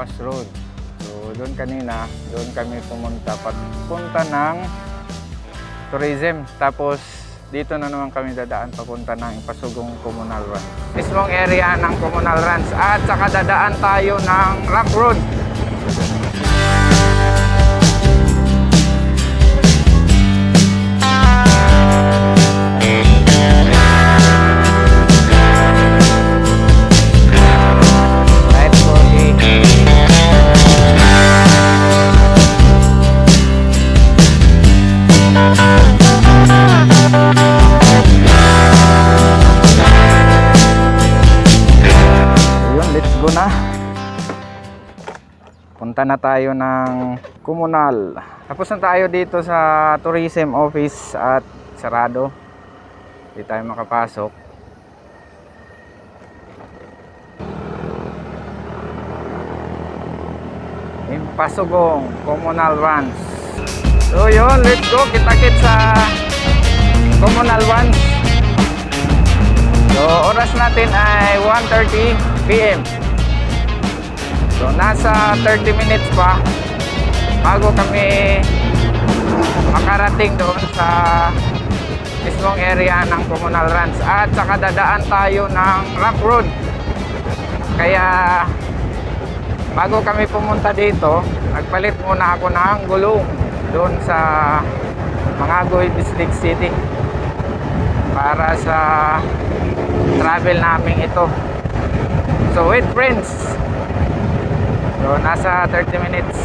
Bypass Road. So doon kanina, doon kami pumunta papunta ng tourism. Tapos dito na naman kami dadaan papunta ng Ipasugong Communal Ranch. Mismong area ng Communal Ranch at saka dadaan tayo ng Rock Road. Punta na tayo ng Comunal. Tapos na tayo dito sa tourism office at sarado. Hindi tayo makapasok. Ipasugong Communal Ranch. So yun, let's go. Kita-kit sa Communal Ranch. So oras natin ay 1:30 PM. So nasa 30 minutes pa bago kami makarating doon sa mismong area ng Communal Ranch at saka dadaan tayo ng Rock Road. Kaya bago kami pumunta dito, nagpalit muna ako ng gulong doon sa Mangagoy District City para sa travel namin ito. So wait friends, so nasa 30 minutes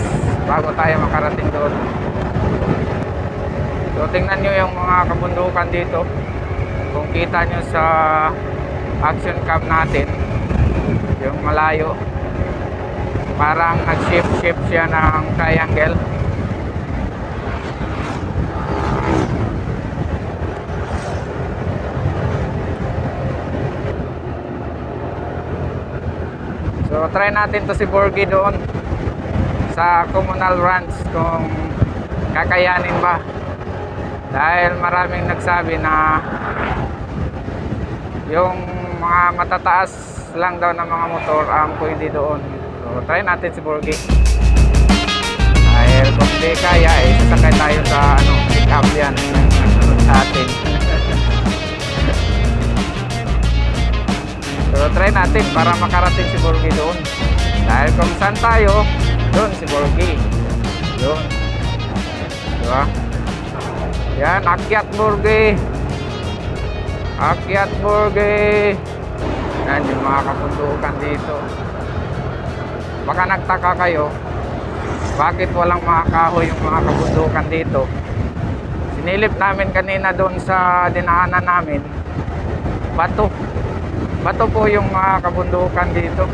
bago tayo makarating doon. So tingnan nyo yung mga kabundukan dito. Kung kita nyo sa action cam natin, yung malayo, parang nag-shift siya ng triangle. So try natin to si Borgie doon sa Communal Ranch kung kakayanin ba. Dahil maraming nagsabi na yung mga matataas lang daw ng mga motor ang pwede doon. So try natin si Borgie. Dahil kung di kaya sasakay tayo sa pick up yan. Nagsunod sa atin. So try natin para makarating si Borgie doon. Dahil kung saan tayo, doon si Borgie. Doon. Diba? Yan, akyat Borgie. Akyat Borgie. Yan yung mga kapundukan dito. Baka nagtaka kayo, bakit walang mga kahoy yung mga kabundukan dito? Sinilip namin kanina doon sa dinaanan namin. Bato. Bato po yung mga kabundukan dito.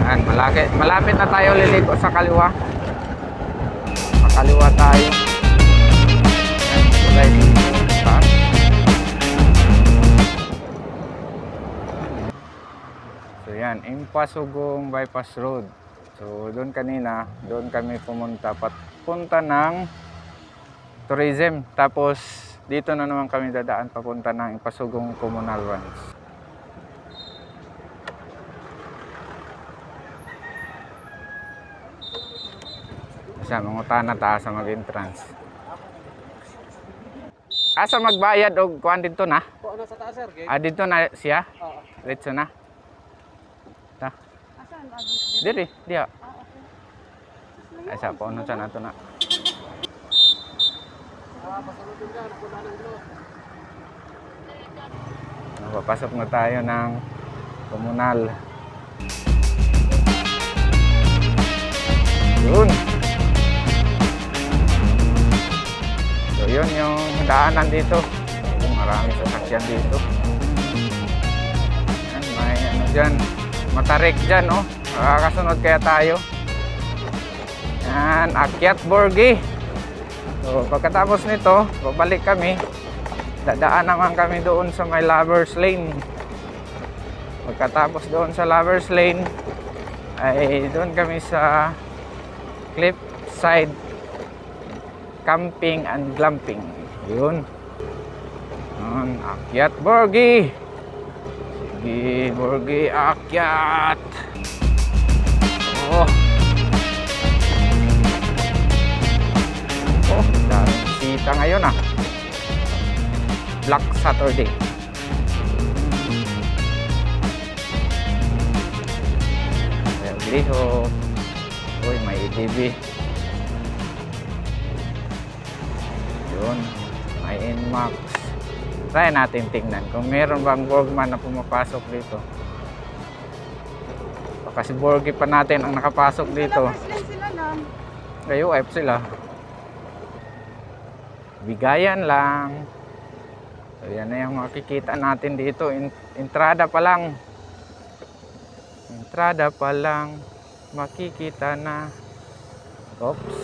Ayan, malapit na tayo liliko sa kaliwa. Makaliwa tayo. Ayan, taas. So yan, Ipasugong Bypass Road. So doon kanina, doon kami pumunta papunta ng tourism. Tapos dito na naman kami dadaan papunta ng Ipasugong Communal Ranch. Sa mangutan na taas sa mag-entrance. Asa magbayad og kuan dito na? Ano sa taas sir? Dito na siya? Oo. Diretso na. Ta. Asan? Diri, diha. Okay. Ay sa puno sa nato na. Pasalubin ka, wala nang glow. Papasok na tayo ng Comunal. Yun. So yun yung daanan dito. Marami sasakyan dito. Yan, may dyan. Matarik dyan, oh. Makakasunod kaya tayo. Yan, akyat Borgie. So pagkatapos nito, babalik kami. Dadaan naman kami doon sa may Lovers Lane. Pagkatapos doon sa Lovers Lane, ay doon kami sa Cliffside Camping and Glamping. Yun. Akyat Borgie. Borgi, akyat. Oh. Oh, daming sita ngayon ah. Black Saturday. Liho. Uy, may EDB. Yun. May Inmax. Try natin tingnan kung meron bang Borgman na pumapasok dito. Baka si Borgie pa natin ang nakapasok dito. Sila lang. Kayo, F sila. Bigayan lang. So, yan na yung makikita natin dito. Entrada pa lang. Entrada pa lang. Makikita na. Oops.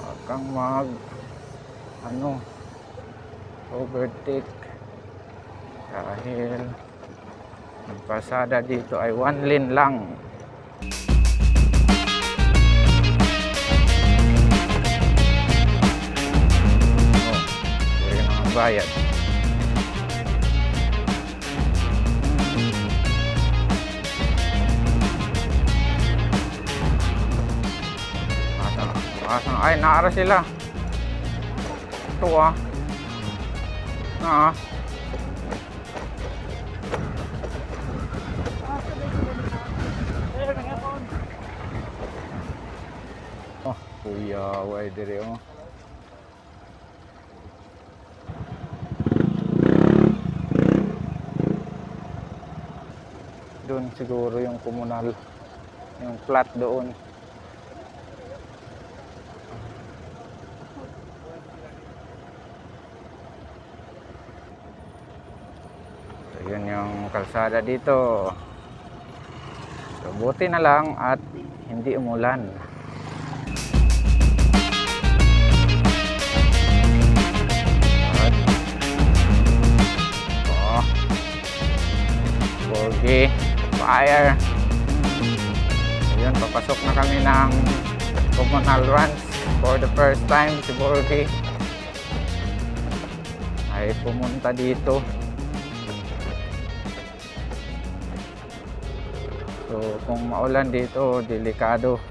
Huwag kang overtake. Dahil ang pasada dito ay 1 lane lang. Bayad. Ay, naara sila. Ito ah. Oh, kuya, way dire oh. Doon siguro yung komunal, yung flat doon. So, yun yung kalsada dito. So, buti na lang at hindi umulan. At, Borgie. Fire. Ayun, papasok na kami ng communal runs for the first time. Si Borgie ay pumunta dito. So kung maulan dito, delikado.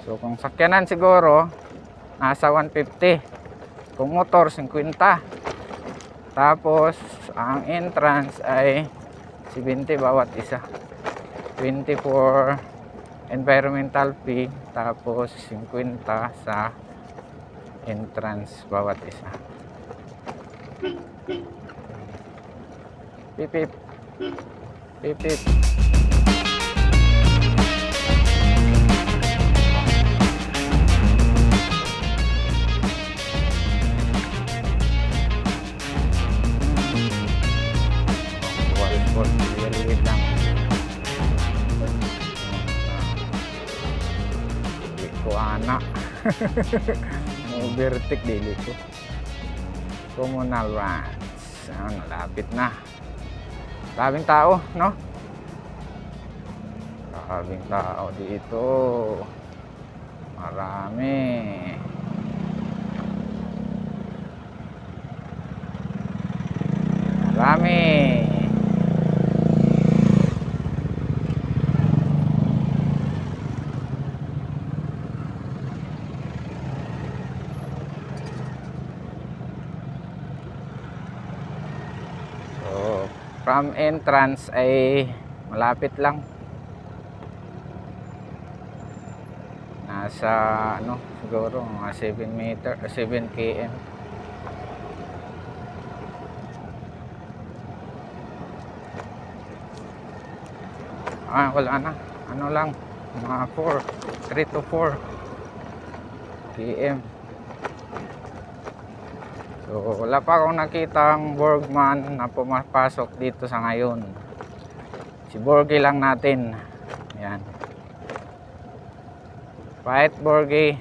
So kung sakyanan siguro nasa 150, kung motor 50. Tapos, ang entrance ay 70 bawat isa. 20 for environmental fee, tapos 50 sa entrance bawat isa. Pipip. Pipip. Lilit lang. Dili ko anak. Overtake dili ko. Communal runs. Lapit na. Daming tao, no? Daming tao dito. Marami. Marami. From entrance ay malapit lang. Nasa siguro mga 7 meter, 7 km. Wala na. Ano lang, mga 3 to 4 km. So, wala pa akong nakitang Borgman na pumapasok dito sa ngayon. Si Borgie lang natin. Yan. Fight, Borgie.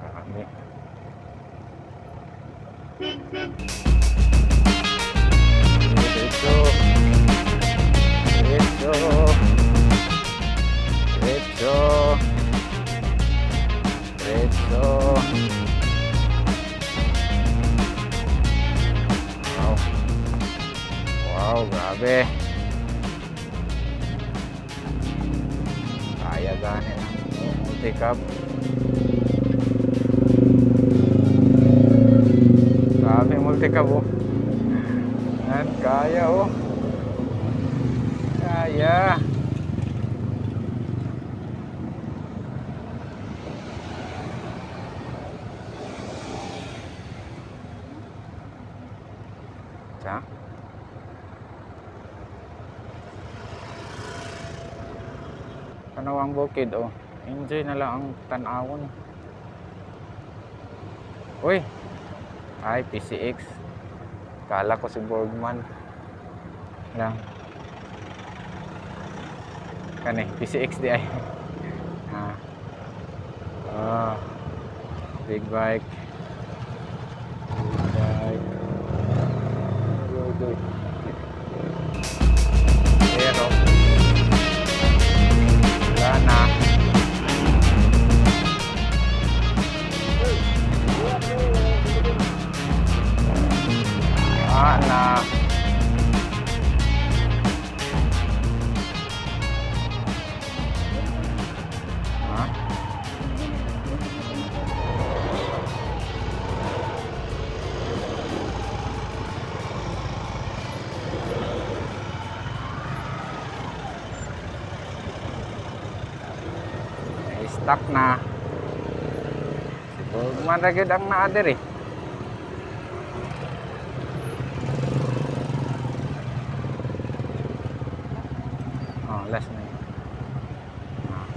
Marami. Grabe. Kaya gani lang. Multi-cab. Grabe, multi-cab oh. Yan, kaya oh. Kaya. Sa? Panawang bukid oh. Enjoy na lang ang tanawon. Uy. Ay, PCX. Kala ko si Borgman. Lang. Kani, PCX di ay. Ah. Oh. Big bike. Big bike. Good. Ayan o. Wala na. Wala na. Ha? Stuck na. Siguro managid ang naader eh. Oh, last na yun. Ah.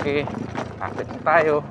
Okay, akit na tayo.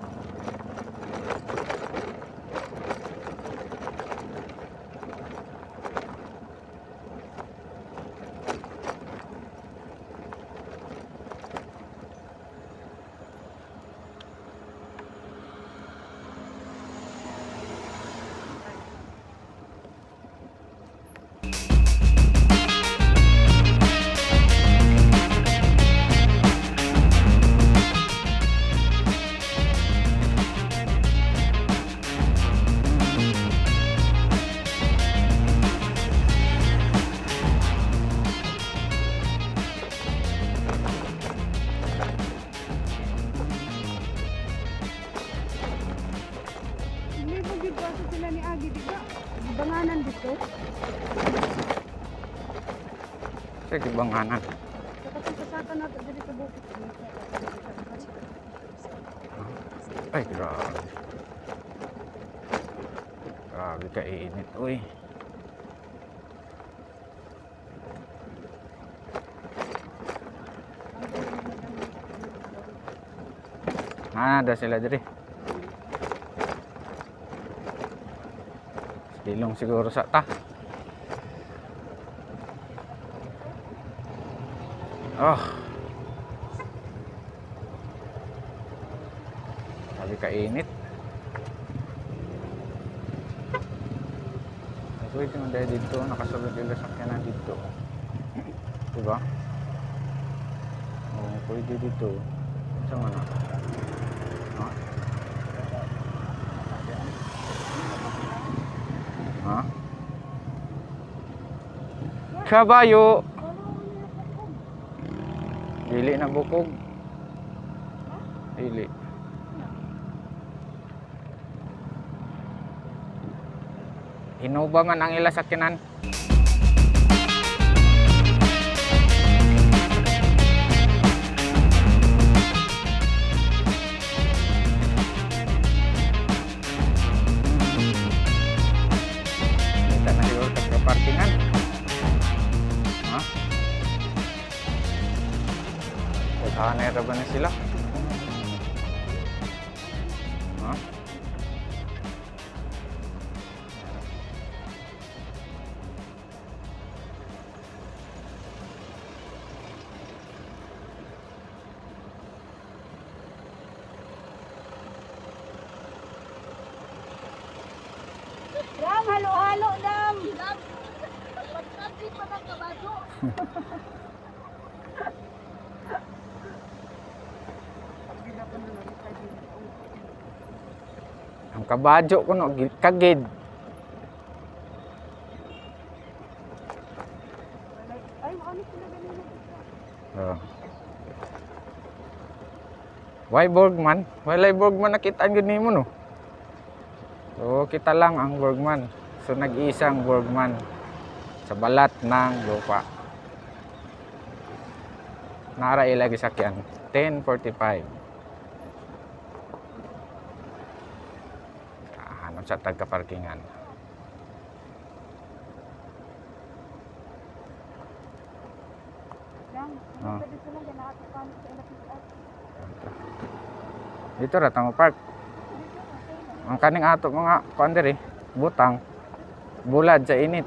Sila ni Agi, di ba? Banganan dito. Sige, banganan. Kapag kasatan natin dito sa bukit. Ay, grabe. Grabe kainit, uy. Ada sila diri. Silong siguro sa ta. Oh. Sabi kainit. Pwede mo dahil dito, nakasulod yung lasakyanan dito. Diba? Oo, pwede dito. Sa mana? Ha? Ha? Kabayo! Dili na bukog. Dili. Hinuba man ang ila sakyanan. Sanay ra ba na sila? Ha? Dam, halo-halo, Dam. Ang kabadyo ko no, kagid. Ay, ano sila ganun? Oh. Why Borgman? Walay Borgman nakita gyud nimo no. So kita lang ang Borgman. So nag-iisang Borgman sa balat ng lupa. Nara ilagi sakyan 10:45. Hanap sa tagka-parkingan. Dam, Ah. pwede sila ganaan sa LPS. Dito ra tamo park. Ang kaning ato mga kuan diri, butang bulad sa init.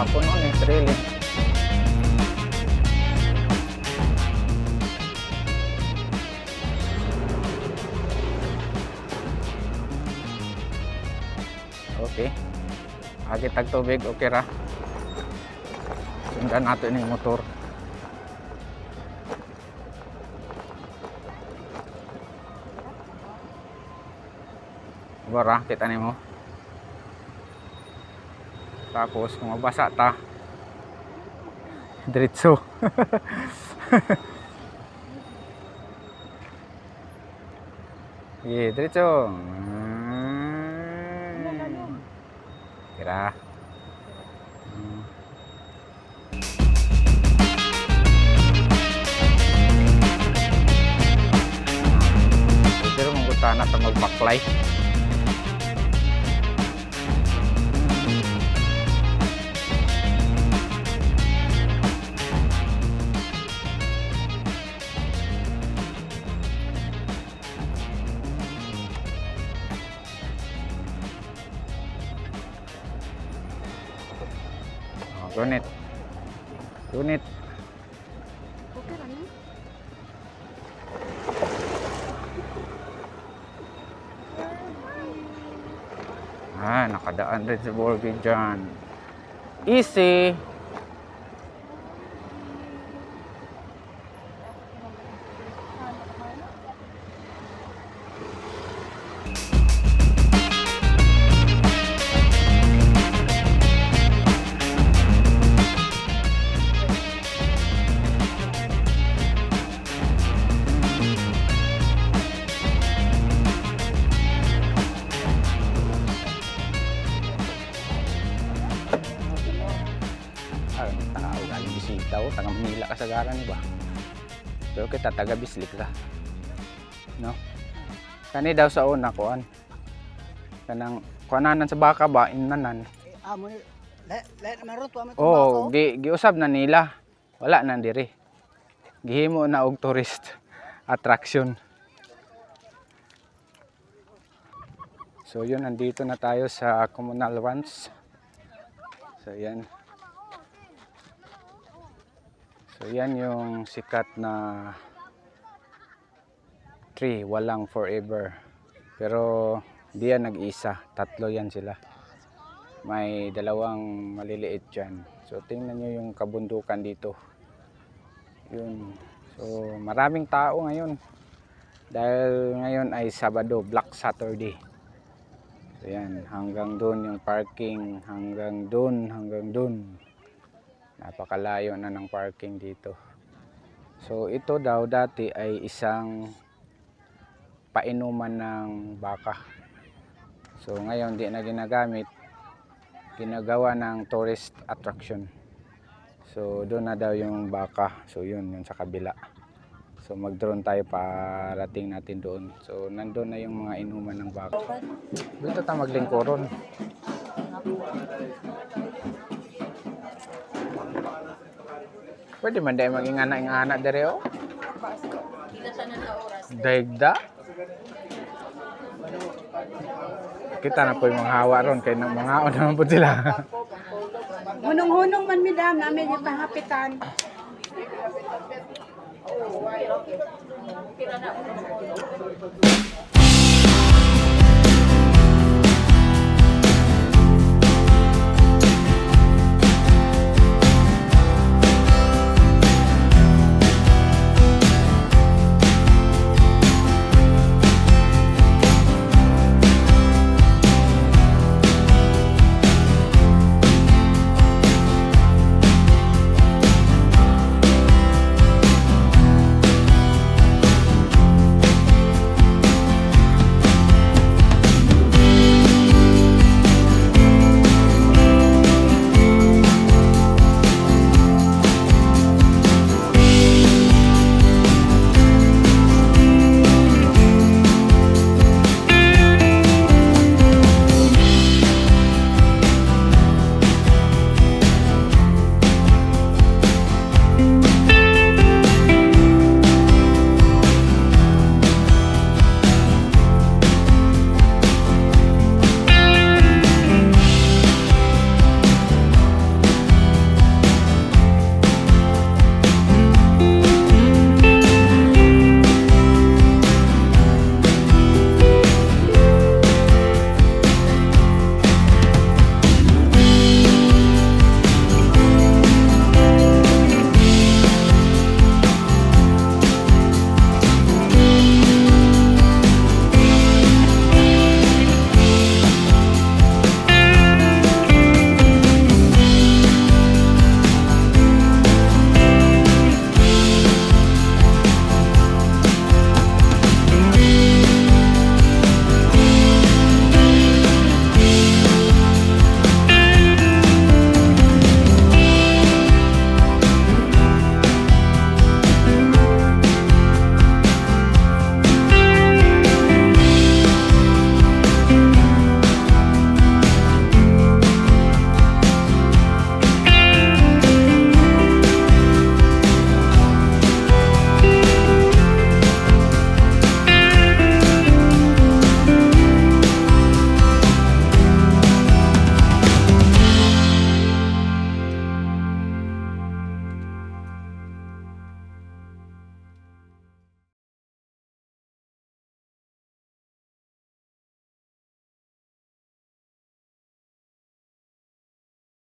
Hapon on eh, trailing. Okay. Agi tag tubig, okay ra. Sundan nato ini motor. Bara, kita nimo. Tapos kung mabasa ta, diretso. Iya, diretso. Kira. Pero mangutana ta magbaklay. Gunit. Gunit. Okay ra ni. Nakadaan din si Borgie dyan. Easy. Tao galing bisita o taga Manila kasagaran ba. Pero kita taga Bislik ka. No? Kani daw sa una kuan. Kanang kuananan sa baka ba inanan. Amo let marot wa Oh, giusab na nila. Wala na diri. Gihimo na og tourist attraction. So yun, nandito na tayo sa communal ones. So yan. So yan yung sikat na tree, walang forever. Pero di yan nag-isa, tatlo yan sila. May dalawang maliliit dyan. So tingnan nyo yung kabundukan dito. Yun. So maraming tao ngayon. Dahil ngayon ay Sabado, Black Saturday. So yan, hanggang doon yung parking, hanggang doon. Napakalayo na ng parking dito. So ito daw dati ay isang painuman ng baka. So ngayon di na ginagamit, ginagawa ng tourist attraction. So doon na daw yung baka. So yun sa kabila. So mag-drone tayo parating natin doon. So nandun na yung mga inuman ng baka. Dito tayo maglingkuron. Pwede man dahil maging anak-anak dere o. Daigda. Kita na po yung mga hawa ron. Kaya mga hawa naman po sila. Hunong-hunong man midam namin yung pahapitan.